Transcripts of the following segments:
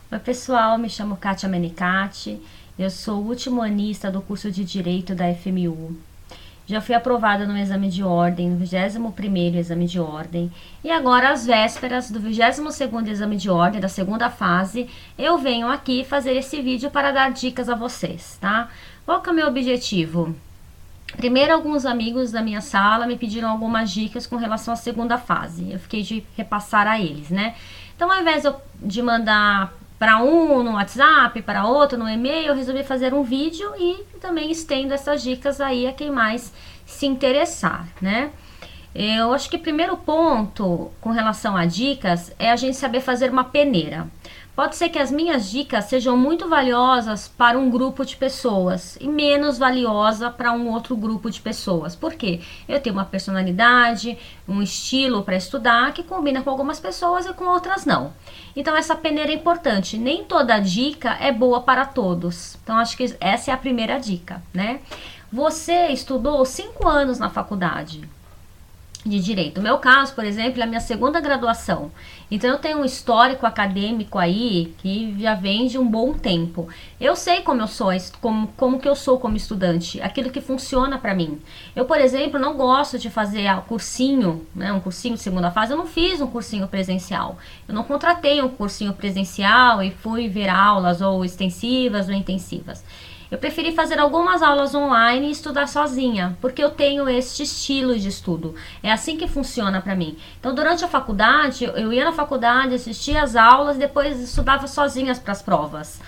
Oi pessoal, me chamo Kátia Menicati, eu sou ultimoanista do curso de Direito da FMU. Já fui aprovada no exame de ordem, no 21º exame de ordem, e agora às vésperas do 22º exame de ordem, da segunda fase, eu venho aqui fazer esse vídeo para dar dicas a vocês, tá? Qual que é o meu objetivo? Primeiro, alguns amigos da minha sala me pediram algumas dicas com relação à segunda fase. Eu fiquei de repassar a eles, né? Então, ao invés de mandar para um no WhatsApp, para outro no e-mail, eu resolvi fazer um vídeo e também estendo essas dicas aí a quem mais se interessar, né? Eu acho que o primeiro ponto com relação a dicas é a gente saber fazer uma peneira. Pode ser que as minhas dicas sejam muito valiosas para um grupo de pessoas e menos valiosa para um outro grupo de pessoas. Por quê? Eu tenho uma personalidade, um estilo para estudar que combina com algumas pessoas e com outras não. Então essa peneira é importante. Nem toda dica é boa para todos. Então acho que essa é a primeira dica, né? Você estudou 5 anos na faculdade de direito. No meu caso, por exemplo, é a minha segunda graduação. Então eu tenho um histórico acadêmico aí que já vem de um bom tempo. Eu sei como eu sou, como que eu sou como estudante, aquilo que funciona para mim. Eu, por exemplo, não gosto de fazer cursinho, né, um cursinho de segunda fase. Eu não fiz um cursinho presencial. Eu não contratei um cursinho presencial e fui ver aulas ou extensivas ou intensivas. Eu preferi fazer algumas aulas online e estudar sozinha, porque eu tenho este estilo de estudo. É assim que funciona para mim. Então, durante a faculdade, eu ia na faculdade, assistia às aulas, depois estudava sozinha para as provas.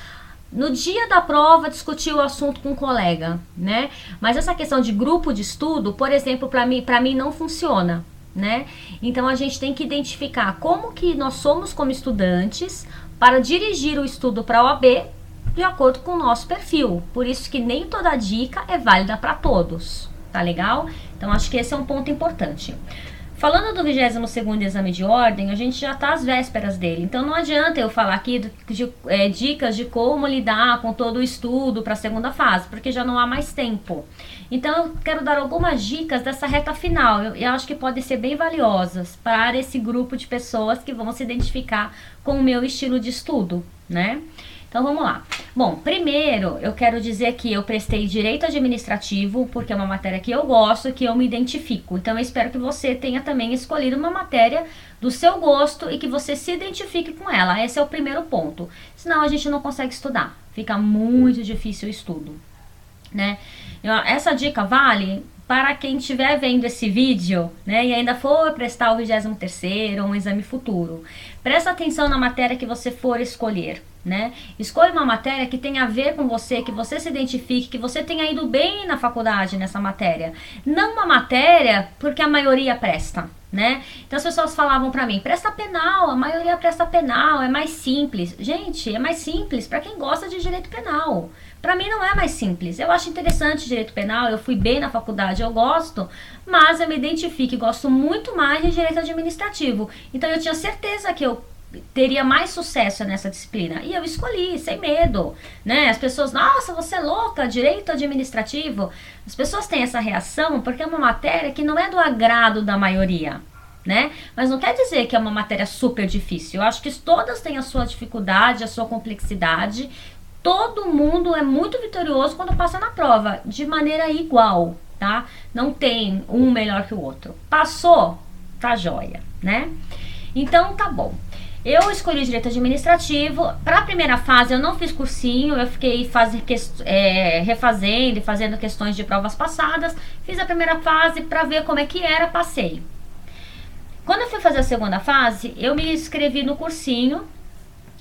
No dia da prova, discutia o assunto com um colega, né? Mas essa questão de grupo de estudo, por exemplo, para mim não funciona, né? Então, a gente tem que identificar como que nós somos como estudantes para dirigir o estudo para a OAB de acordo com o nosso perfil. Por isso que nem toda dica é válida para todos, tá legal? Então acho que esse é um ponto importante. Falando do 22º exame de ordem, a gente já está às vésperas dele. Então não adianta eu falar aqui de dicas de como lidar com todo o estudo para a segunda fase, porque já não há mais tempo. Então eu quero dar algumas dicas dessa reta final. Eu acho que podem ser bem valiosas para esse grupo de pessoas que vão se identificar com o meu estilo de estudo, né? Então vamos lá. Bom, primeiro eu quero dizer que eu prestei direito administrativo porque é uma matéria que eu gosto, que eu me identifico. Então eu espero que você tenha também escolhido uma matéria do seu gosto e que você se identifique com ela. Esse é o primeiro ponto. Senão a gente não consegue estudar. Fica muito difícil o estudo, né? Essa dica vale para quem estiver vendo esse vídeo, né, e ainda for prestar o 23º ou um exame futuro. Presta atenção na matéria que você for escolher, né? Escolha uma matéria que tenha a ver com você, que você se identifique, que você tenha ido bem na faculdade nessa matéria. Não uma matéria porque a maioria presta, né? Então as pessoas falavam pra mim, presta penal, a maioria presta penal, é mais simples. Gente, é mais simples para quem gosta de direito penal. Pra mim não é mais simples. Eu acho interessante direito penal, eu fui bem na faculdade, eu gosto, mas eu me identifico e gosto muito mais de direito administrativo. Então eu tinha certeza que eu teria mais sucesso nessa disciplina. E eu escolhi, sem medo, né? As pessoas, nossa, você é louca, direito administrativo. As pessoas têm essa reação porque é uma matéria que não é do agrado da maioria, né? Mas não quer dizer que é uma matéria super difícil. Eu acho que todas têm a sua dificuldade, a sua complexidade. Todo mundo é muito vitorioso quando passa na prova, de maneira igual, tá? Não tem um melhor que o outro. Passou, tá joia, né? Então, tá bom. Eu escolhi direito administrativo. Para a primeira fase eu não fiz cursinho, eu fiquei refazendo e fazendo questões de provas passadas. Fiz a primeira fase para ver como é que era, passei. Quando eu fui fazer a segunda fase, eu me inscrevi no cursinho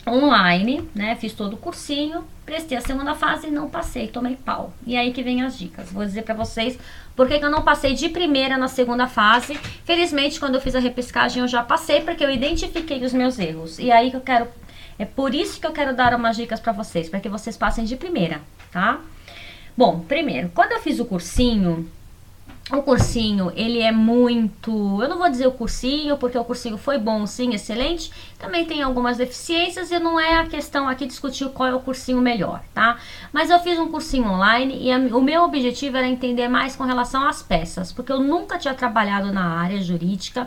online, né? Fiz todo o cursinho, prestei a segunda fase e não passei, tomei pau. E aí que vem as dicas. Vou dizer pra vocês por que eu não passei de primeira na segunda fase. Felizmente, quando eu fiz a repescagem, eu já passei, porque eu identifiquei os meus erros. E aí que eu quero, é por isso que eu quero dar umas dicas pra vocês, para que vocês passem de primeira, tá? Bom, primeiro, quando eu fiz o cursinho, ele é muito... Eu não vou dizer o cursinho, porque o cursinho foi bom, sim, excelente. Também tem algumas deficiências e não é a questão aqui discutir qual é o cursinho melhor, tá? Mas eu fiz um cursinho online e o meu objetivo era entender mais com relação às peças, porque eu nunca tinha trabalhado na área jurídica.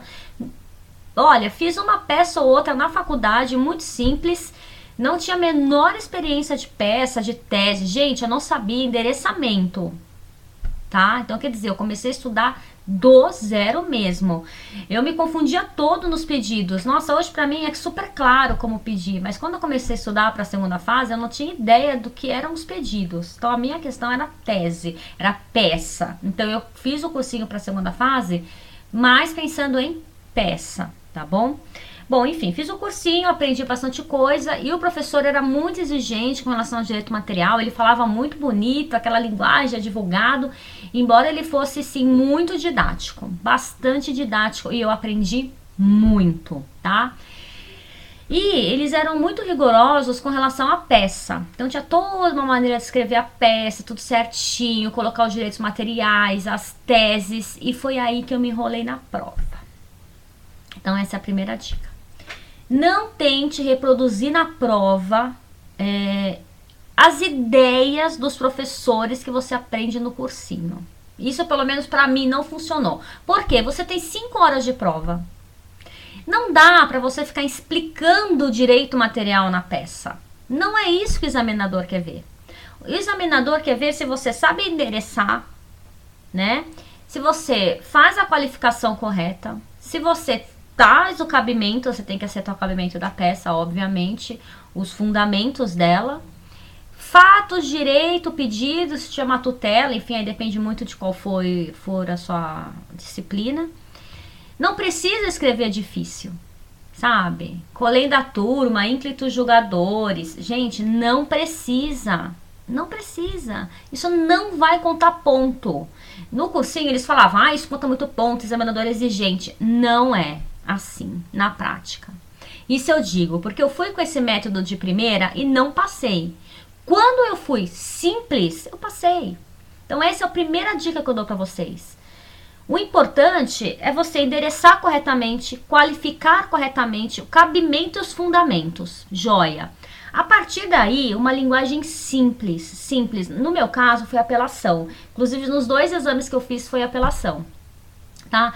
Olha, fiz uma peça ou outra na faculdade, muito simples, Não tinha a menor experiência de peça, de tese. Gente, eu não sabia endereçamento, tá? Então, quer dizer, eu comecei a estudar do zero mesmo. Eu me confundia todo nos pedidos. Nossa, hoje pra mim é super claro como pedir, mas quando eu comecei a estudar para a segunda fase, eu não tinha ideia do que eram os pedidos. Então, a minha questão era tese, era peça. Então, eu fiz o cursinho para a segunda fase, mas pensando em peça, tá bom? Bom, enfim, fiz o cursinho, aprendi bastante coisa e o professor era muito exigente com relação ao direito material, ele falava muito bonito, aquela linguagem de advogado, embora ele fosse, sim, muito didático, bastante didático, e eu aprendi muito, tá? E eles eram muito rigorosos com relação à peça. Então tinha toda uma maneira de escrever a peça, tudo certinho, colocar os direitos materiais, as teses, e foi aí que eu me enrolei na prova. Então essa é a primeira dica. Não tente reproduzir na prova as ideias dos professores que você aprende no cursinho. Isso, pelo menos para mim, não funcionou. Por quê? Você tem 5 horas de prova. Não dá para você ficar explicando o direito material na peça. Não é isso que o examinador quer ver. O examinador quer ver se você sabe endereçar, né? Se você faz a qualificação correta, se você traz o cabimento, você tem que acertar o cabimento da peça, obviamente, os fundamentos dela, fatos, direito, pedido, se chama tutela, enfim, aí depende muito de qual for a sua disciplina. Não precisa escrever difícil, sabe? Colém da turma, ínclitos julgadores, gente, não precisa. Não precisa. Isso não vai contar ponto. No cursinho eles falavam, isso conta muito ponto, examinador exigente. Não é assim na prática. Isso eu digo porque eu fui com esse método de primeira e não passei. Quando eu fui simples, eu passei. Então essa é a primeira dica que eu dou para vocês. O importante é você endereçar corretamente, qualificar corretamente o cabimento e os fundamentos. Joia. A partir daí, uma linguagem simples. No meu caso, foi apelação. Inclusive, nos 2 exames que eu fiz, foi apelação. Tá?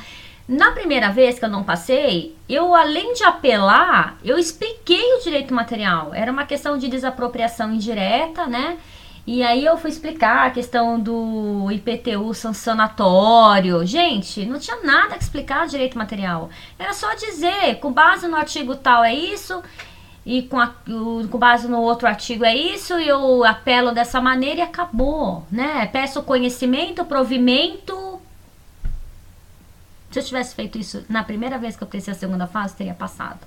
Na primeira vez que eu não passei, eu, além de apelar, eu expliquei o direito material. Era uma questão de desapropriação indireta, né? E aí eu fui explicar a questão do IPTU sancionatório. Gente, não tinha nada que explicar direito material. Era só dizer, com base no artigo tal é isso, e com base no outro artigo é isso, e eu apelo dessa maneira e acabou, né? Peço conhecimento, provimento. Se eu tivesse feito isso na primeira vez que eu fiz a segunda fase, teria passado.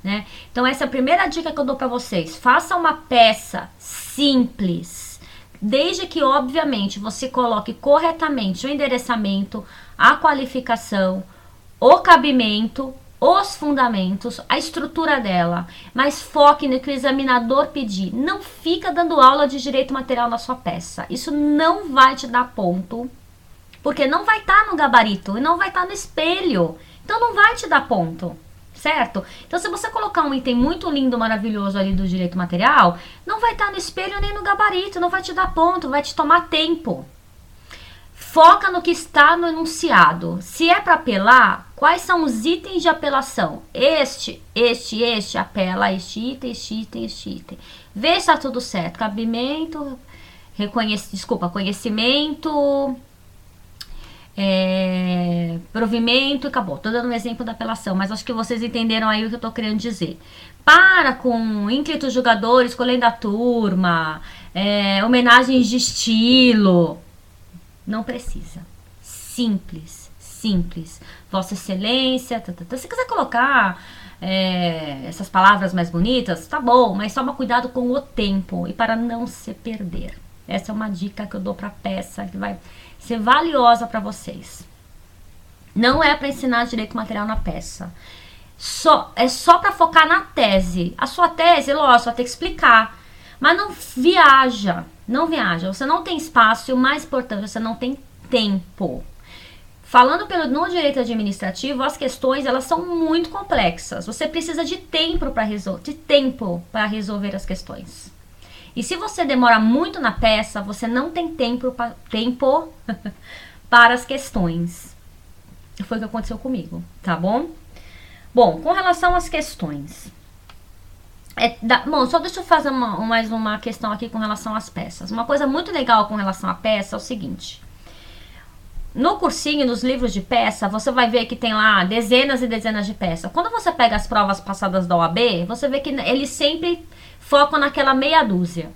Né? Então essa é a primeira dica que eu dou para vocês. Faça uma peça simples, desde que obviamente você coloque corretamente o endereçamento, a qualificação, o cabimento, os fundamentos, a estrutura dela, mas foque no que o examinador pedir. Não fica dando aula de direito material na sua peça. Isso não vai te dar ponto, porque não vai estar no gabarito e não vai estar no espelho. Então não vai te dar ponto. Certo? Então, se você colocar um item muito lindo, maravilhoso ali do direito material, não vai estar no espelho nem no gabarito, não vai te dar ponto, vai te tomar tempo. Foca no que está no enunciado. Se é para apelar, quais são os itens de apelação? Este apela este item. Vê se está tudo certo. Cabimento, conhecimento, provimento e acabou. Tô dando um exemplo da apelação, mas acho que vocês entenderam aí o que eu tô querendo dizer. Para com ínclitos julgadores, colém da turma, homenagens de estilo. Não precisa. Simples. Vossa Excelência. Se quiser colocar essas palavras mais bonitas, tá bom, mas toma cuidado com o tempo e para não se perder. Essa é uma dica que eu dou pra peça que vai ser valiosa para vocês. Não é para ensinar direito material na peça. É só para focar na tese. A sua tese, lógico, você vai ter que explicar. Mas não viaja. Você não tem espaço e o mais importante, você não tem tempo. Falando no direito administrativo, as questões elas são muito complexas. Você precisa de tempo para resolver as questões. E se você demora muito na peça, você não tem tempo para as questões. Foi o que aconteceu comigo, tá bom? Bom, com relação às questões. Bom, só deixa eu fazer mais uma questão aqui com relação às peças. Uma coisa muito legal com relação à peça é o seguinte. No cursinho, nos livros de peça, você vai ver que tem lá dezenas e dezenas de peças. Quando você pega as provas passadas da OAB, você vê que eles sempre focam naquela meia dúzia.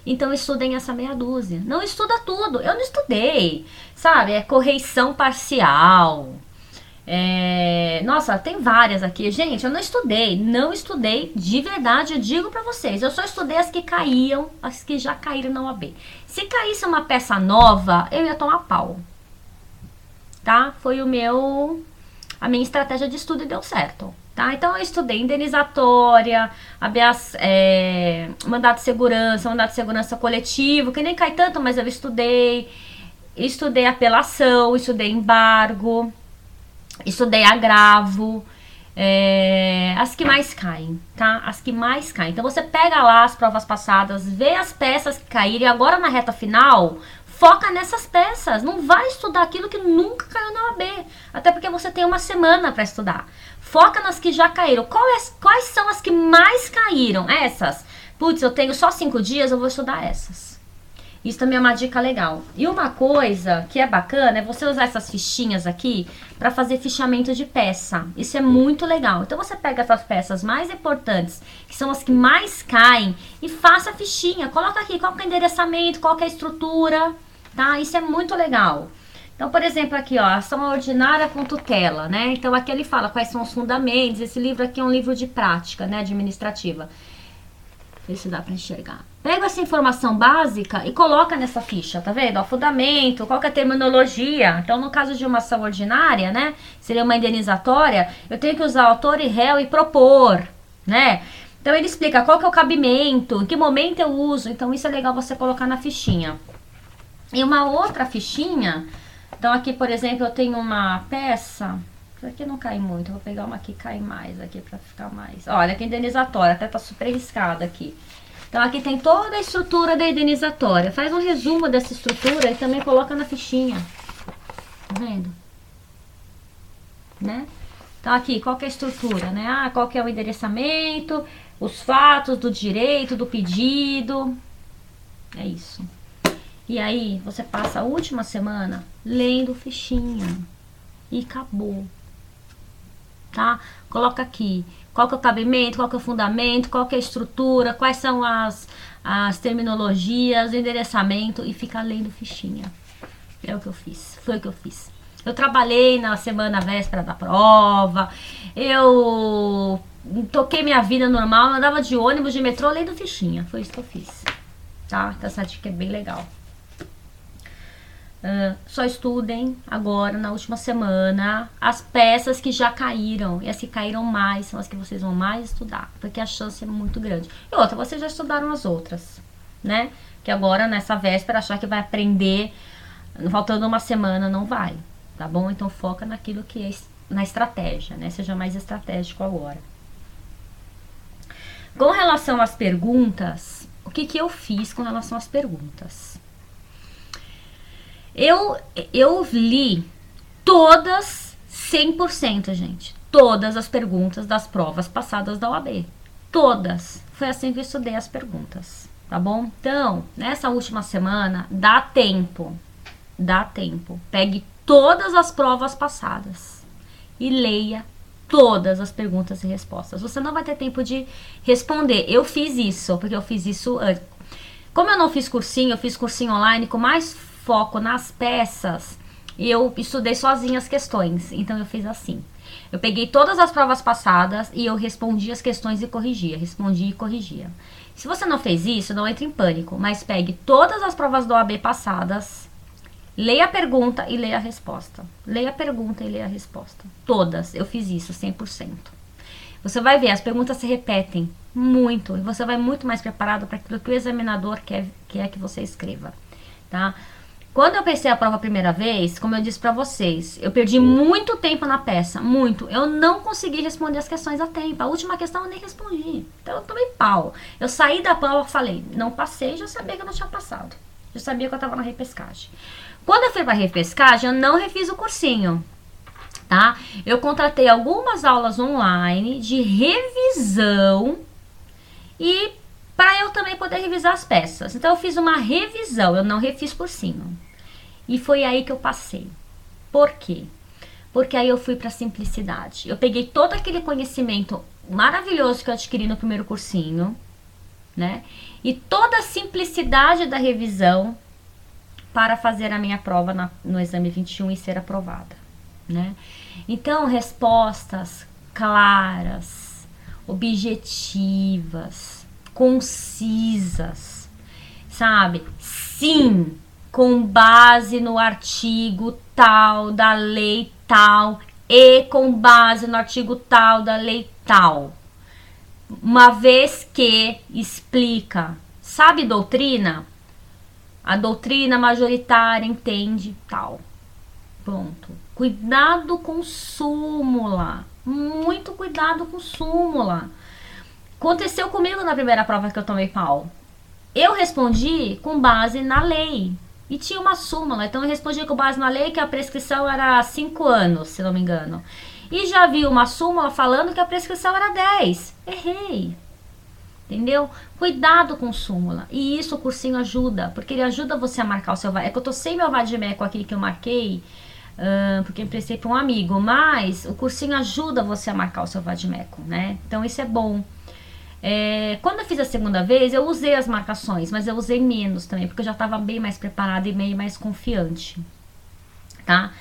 Então estudem essa meia dúzia. Não estuda tudo. Eu não estudei, sabe? É correção parcial. Nossa, tem várias aqui. Gente, eu não estudei de verdade, eu digo pra vocês. Eu só estudei as que caíam, as que já caíram na OAB. Se caísse uma peça nova, eu ia tomar pau. Tá? Foi a minha estratégia de estudo e deu certo. Tá? Então eu estudei indenizatória, mandado de segurança coletivo, que nem cai tanto, mas eu estudei apelação, estudei embargo, estudei agravo, as que mais caem, tá? As que mais caem. Então você pega lá as provas passadas, vê as peças que caíram e agora na reta final, foca nessas peças. Não vai estudar aquilo que nunca caiu na OAB, até porque você tem uma semana para estudar. Foca nas que já caíram. Quais são as que mais caíram? Essas. Putz, eu tenho só 5 dias, eu vou estudar essas. Isso também é uma dica legal. E uma coisa que é bacana é você usar essas fichinhas aqui para fazer fichamento de peça. Isso é muito legal. Então você pega essas peças mais importantes, que são as que mais caem, e faça a fichinha. Coloca aqui qual que é o endereçamento, qual que é a estrutura, tá? Isso é muito legal. Então, por exemplo, aqui, ó, ação ordinária com tutela, né? Então aqui ele fala quais são os fundamentos. Esse livro aqui é um livro de prática, né, administrativa. Ver se dá para enxergar. Pega essa informação básica e coloca nessa ficha, tá vendo? Ó, fundamento, qual que é a terminologia. Então, no caso de uma ação ordinária, né, seria uma indenizatória, eu tenho que usar autor e réu e propor, né? Então, ele explica qual que é o cabimento, em que momento eu uso. Então, isso é legal você colocar na fichinha. E uma outra fichinha, então aqui, por exemplo, eu tenho uma peça. Isso aqui não cai muito, vou pegar uma que cai mais aqui pra ficar mais. Olha, aqui indenizatória, até tá super riscada aqui. Então aqui tem toda a estrutura da indenizatória. Faz um resumo dessa estrutura e também coloca na fichinha. Tá vendo? Né? Então aqui, qual que é a estrutura, né? Ah, qual que é o endereçamento, os fatos do direito, do pedido. É isso. E aí, você passa a última semana lendo fichinha. E acabou. Tá? Coloca aqui qual que é o cabimento, qual que é o fundamento, qual que é a estrutura, quais são as terminologias, o endereçamento, e fica lendo fichinha. É o que eu fiz, foi o que eu fiz. Eu trabalhei na semana véspera da prova, eu toquei minha vida normal, andava de ônibus, de metrô, lendo fichinha. Foi isso que eu fiz. Tá? Então essa dica é bem legal. Só estudem agora, na última semana, as peças que já caíram. E as que caíram mais são as que vocês vão mais estudar, porque a chance é muito grande. E outra, vocês já estudaram as outras, né? Que agora, nessa véspera, achar que vai aprender faltando uma semana, não vai, tá bom? Então foca naquilo que é na estratégia, né? Seja mais estratégico agora. Com relação às perguntas, o que que eu fiz com relação às perguntas? Eu li todas, 100%, gente. Todas as perguntas das provas passadas da OAB. Todas. Foi assim que eu estudei as perguntas, tá bom? Então, nessa última semana, dá tempo. Dá tempo. Pegue todas as provas passadas e leia todas as perguntas e respostas. Você não vai ter tempo de responder. Eu fiz isso, porque eu fiz isso antes. Como eu não fiz cursinho, eu fiz cursinho online com mais foco nas peças, e eu estudei sozinha as questões. Então eu fiz assim. Eu peguei todas as provas passadas e eu respondi as questões e corrigia. Respondia e corrigia. Se você não fez isso, não entre em pânico, mas pegue todas as provas do OAB passadas, leia a pergunta e leia a resposta. Leia a pergunta e leia a resposta. Todas. Eu fiz isso, 100%. Você vai ver, as perguntas se repetem muito, e você vai muito mais preparado para aquilo que o examinador quer que você escreva, tá? Quando eu pensei a prova a primeira vez, como eu disse pra vocês, eu perdi muito tempo na peça, muito. Eu não consegui responder as questões a tempo. A última questão eu nem respondi. Então eu tomei pau. Eu saí da prova e falei, não passei, já sabia que eu não tinha passado. Já sabia que eu tava na repescagem. Quando eu fui pra repescagem, eu não refiz o cursinho, tá? Eu contratei algumas aulas online de revisão e para eu também poder revisar as peças. Então eu fiz uma revisão, eu não refiz cursinho. E foi aí que eu passei. Por quê? Porque aí eu fui para simplicidade. Eu peguei todo aquele conhecimento maravilhoso que eu adquiri no primeiro cursinho, né? E toda a simplicidade da revisão para fazer a minha prova no exame 21 e ser aprovada, né? Então, respostas claras, objetivas, concisas, sabe? Sim, com base no artigo tal da lei tal e com base no artigo tal da lei tal. Uma vez que explica, sabe doutrina? A doutrina majoritária entende tal. Pronto. Cuidado com súmula. Muito cuidado com súmula. Aconteceu comigo na primeira prova que eu tomei pau. Eu respondi com base na lei. E tinha uma súmula. Então eu respondi com base na lei que a prescrição era 5 anos, se não me engano. E já vi uma súmula falando que a prescrição era 10. Errei. Entendeu? Cuidado com súmula. E isso o cursinho ajuda, porque ele ajuda você a marcar o seu VAD. É que eu tô sem meu vadimeco aqui que eu marquei, porque eu emprestei para um amigo, mas o cursinho ajuda você a marcar o seu vadimeco, né? Então isso é bom. Quando eu fiz a segunda vez, eu usei as marcações, mas eu usei menos também, porque eu já estava bem mais preparada e meio mais confiante, tá?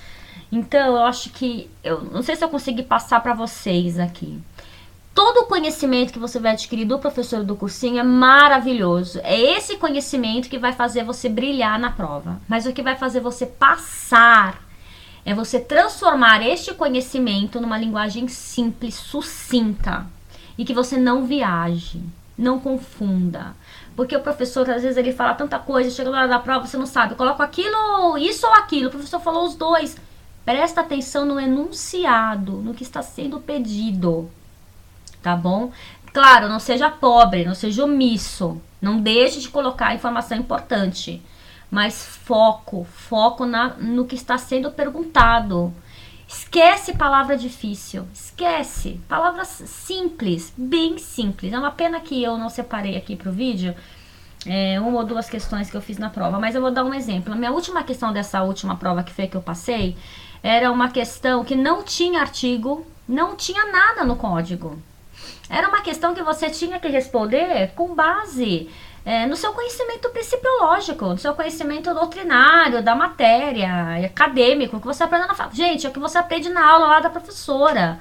Então eu acho que, eu não sei se eu consegui passar para vocês aqui. Todo o conhecimento que você vai adquirir do professor do cursinho é maravilhoso. É esse conhecimento que vai fazer você brilhar na prova. Mas o que vai fazer você passar é você transformar este conhecimento numa linguagem simples, sucinta. E que você não viaje, não confunda. Porque o professor, às vezes, ele fala tanta coisa, chega na hora da prova, você não sabe. Coloca aquilo, isso ou aquilo. O professor falou os dois. Presta atenção no enunciado, no que está sendo pedido. Tá bom? Claro, não seja pobre, não seja omisso. Não deixe de colocar informação importante. Mas foco no que está sendo perguntado. Esquece palavra difícil. Esquece. Palavras simples, bem simples. É uma pena que eu não separei aqui pro vídeo uma ou duas questões que eu fiz na prova. Mas eu vou dar um exemplo. A minha última questão dessa última prova que foi que eu passei era uma questão que não tinha artigo, não tinha nada no código. Era uma questão que você tinha que responder com base no seu conhecimento principiológico, no seu conhecimento doutrinário, da matéria, acadêmico, que você aprende na faculdade. Gente, é o que você aprende na aula lá da professora.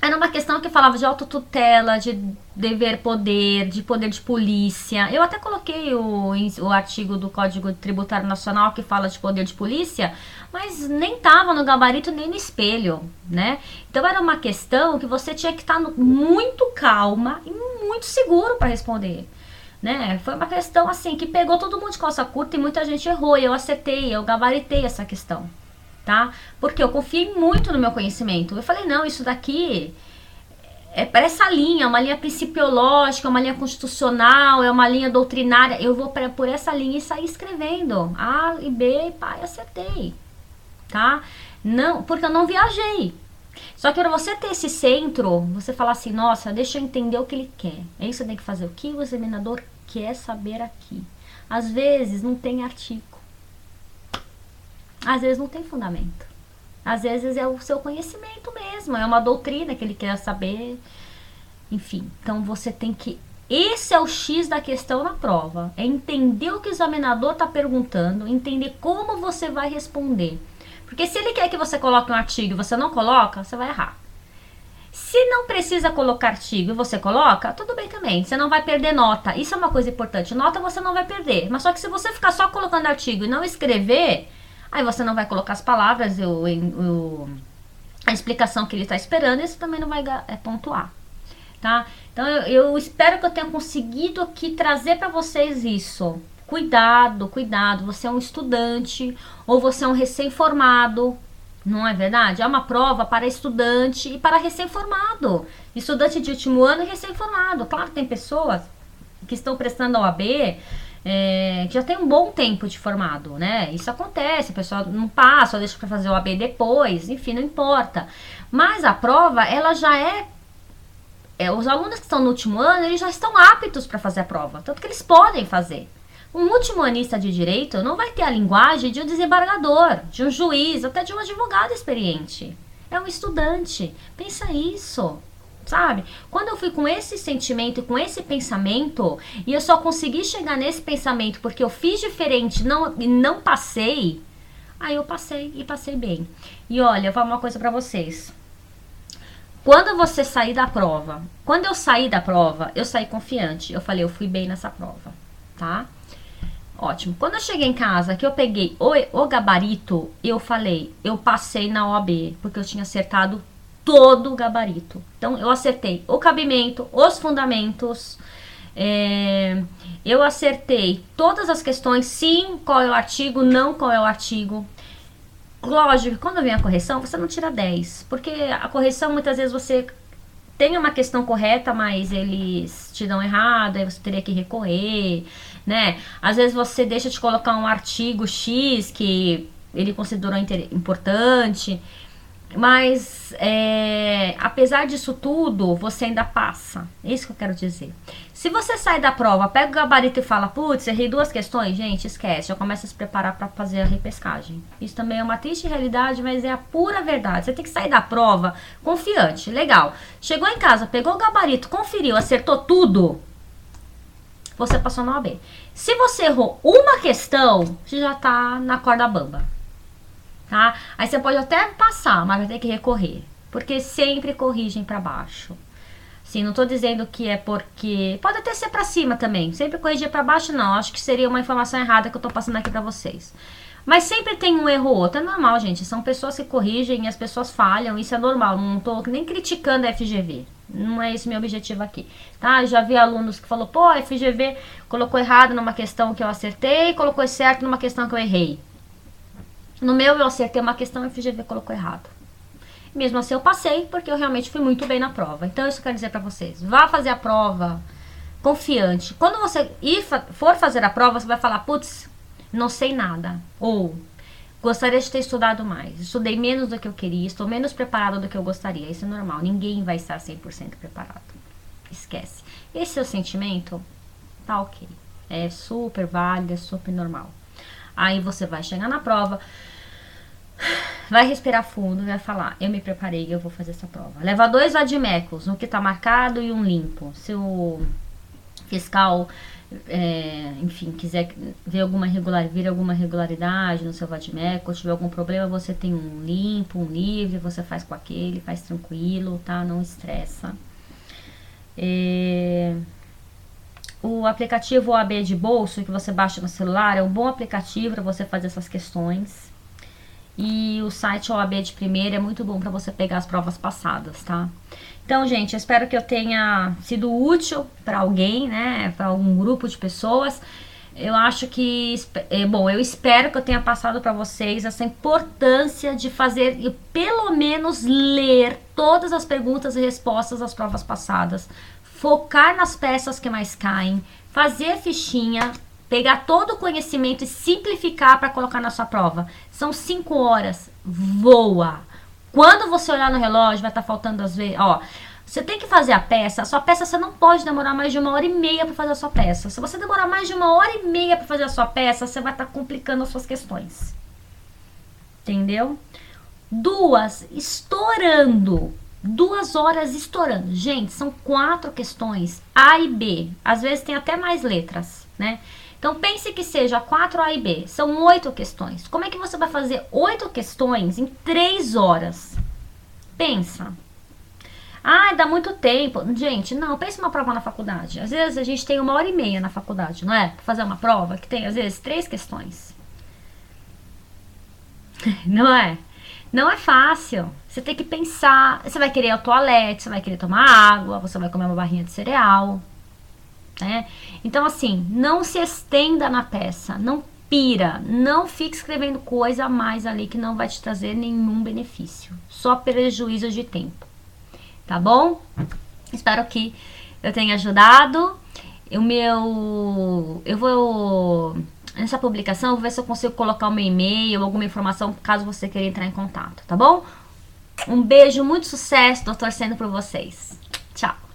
Era uma questão que falava de autotutela, de dever-poder, de poder de polícia. Eu até coloquei o artigo do Código Tributário Nacional que fala de poder de polícia, mas nem estava no gabarito nem no espelho, né? Então era uma questão que você tinha que estar muito calma e muito seguro para responder, né? Foi uma questão assim que pegou todo mundo de calça curta e muita gente errou. E eu acertei, eu gabaritei essa questão, tá? Porque eu confiei muito no meu conhecimento. Eu falei, não, isso daqui é para essa linha, uma linha principiológica, uma linha constitucional, é uma linha doutrinária. Eu vou por essa linha e sair escrevendo A e B, e pá, e acertei, tá? Não, porque eu não viajei. Só que para você ter esse centro, você falar assim, nossa, deixa eu entender o que ele quer. Aí você tem que fazer o que o examinador quer saber aqui. Às vezes não tem artigo. Às vezes não tem fundamento. Às vezes é o seu conhecimento mesmo, é uma doutrina que ele quer saber. Enfim, então você tem que... Esse é o X da questão na prova. É entender o que o examinador está perguntando, entender como você vai responder. Porque se ele quer que você coloque um artigo e você não coloca, você vai errar. Se não precisa colocar artigo e você coloca, tudo bem também. Você não vai perder nota. Isso é uma coisa importante. Nota você não vai perder. Mas só que se você ficar só colocando artigo e não escrever... Aí você não vai colocar as palavras, a explicação que ele está esperando, e você também não vai pontuar, tá? Então eu espero que eu tenha conseguido aqui trazer para vocês isso. Cuidado, cuidado, você é um estudante ou você é um recém-formado, não é verdade? É uma prova para estudante e para recém-formado. Estudante de último ano e recém-formado. Claro, tem pessoas que estão prestando a OAB... que já tem um bom tempo de formado, né? Isso acontece, o pessoal não passa, deixa para fazer o AB depois, enfim, não importa. Mas a prova, ela já é os alunos que estão no último ano, eles já estão aptos para fazer a prova, tanto que eles podem fazer. Um ultimanista de direito não vai ter a linguagem de um desembargador, de um juiz, até de um advogado experiente. É um estudante. Pensa isso, sabe? Quando eu fui com esse sentimento, com esse pensamento, e eu só consegui chegar nesse pensamento porque eu fiz diferente e não passei, aí eu passei e passei bem. E olha, eu vou falar uma coisa pra vocês. Quando você sair da prova, quando eu saí da prova, eu saí confiante. Eu falei, eu fui bem nessa prova, tá? Ótimo. Quando eu cheguei em casa, que eu peguei o gabarito, eu falei, eu passei na OAB, porque eu tinha acertado todo o gabarito. Então, eu acertei o cabimento, os fundamentos, eu acertei todas as questões, sim, qual é o artigo, não qual é o artigo. Lógico, quando vem a correção, você não tira 10, porque a correção, muitas vezes, você tem uma questão correta, mas eles te dão errado, aí você teria que recorrer, né? Às vezes você deixa de colocar um artigo X que ele considerou importante, mas apesar disso tudo, você ainda passa. É isso que eu quero dizer. Se você sai da prova, pega o gabarito e fala, putz, errei 2 questões, gente, esquece, já começa a se preparar para fazer a repescagem. Isso também é uma triste realidade, mas é a pura verdade. Você tem que sair da prova confiante, legal. Chegou em casa, pegou o gabarito, conferiu, acertou tudo, você passou na OAB. Se você errou uma questão, você já tá na corda bamba. Tá? Aí você pode até passar, mas vai ter que recorrer, porque sempre corrigem para baixo. Sim, não tô dizendo que é porque... Pode até ser para cima também, sempre corrigir para baixo não, acho que seria uma informação errada que eu tô passando aqui para vocês. Mas sempre tem um erro ou outro, é normal, gente, são pessoas que corrigem e as pessoas falham, isso é normal, não tô nem criticando a FGV, não é esse meu objetivo aqui, tá? Já vi alunos que falou, pô, a FGV colocou errado numa questão que eu acertei, colocou certo numa questão que eu errei. No meu eu acertei uma questão e a FGV colocou errado. Mesmo assim eu passei, porque eu realmente fui muito bem na prova. Então isso eu quero dizer pra vocês. Vá fazer a prova confiante. Quando você for fazer a prova, você vai falar, putz, não sei nada. Ou, gostaria de ter estudado mais. Estudei menos do que eu queria, estou menos preparado do que eu gostaria. Isso é normal, ninguém vai estar 100% preparado. Esquece. Esse seu sentimento, tá ok. É super válido, é super normal. Aí você vai chegar na prova, vai respirar fundo e vai falar, eu me preparei, eu vou fazer essa prova. Leva 2 vademecums, um que tá marcado e um limpo. Se o fiscal, enfim, quiser ver alguma regularidade no seu vademeco, ou tiver algum problema, você tem um limpo, um livre, você faz com aquele, faz tranquilo, tá? Não estressa. O aplicativo OAB de bolso que você baixa no celular é um bom aplicativo para você fazer essas questões. E o site OAB de primeira é muito bom para você pegar as provas passadas, tá? Então, gente, eu espero que eu tenha sido útil para alguém, né? Para algum grupo de pessoas. Eu acho que, bom, eu espero que eu tenha passado para vocês essa importância de fazer e pelo menos ler todas as perguntas e respostas das provas passadas. Focar nas peças que mais caem, fazer fichinha, pegar todo o conhecimento e simplificar para colocar na sua prova. São 5 horas, voa. Quando você olhar no relógio, vai estar faltando às vezes, ó, você tem que fazer a sua peça você não pode demorar mais de 1h30 para fazer a sua peça. Se você demorar mais de 1h30 para fazer a sua peça, você vai estar complicando as suas questões. Entendeu? 2 estourando. 2 horas estourando. Gente, são 4 questões, A e B. Às vezes tem até mais letras, né? Então, pense que seja 4 A e B. São 8 questões. Como é que você vai fazer 8 questões em 3 horas? Pensa. Ah, dá muito tempo. Gente, não. Pense uma prova na faculdade. Às vezes a gente tem 1h30 na faculdade, não é? Pra fazer uma prova que tem, às vezes, 3 questões. Não é? Não é fácil. Você tem que pensar. Você vai querer ir ao toalete, você vai querer tomar água, você vai comer uma barrinha de cereal, né? Então, assim, não se estenda na peça, não pira, não fique escrevendo coisa a mais ali que não vai te trazer nenhum benefício, só prejuízo de tempo, tá bom? Espero que eu tenha ajudado. Eu vou nessa publicação, eu vou ver se eu consigo colocar o meu e-mail, alguma informação, caso você queira entrar em contato, tá bom? Um beijo, muito sucesso, tô torcendo por vocês. Tchau!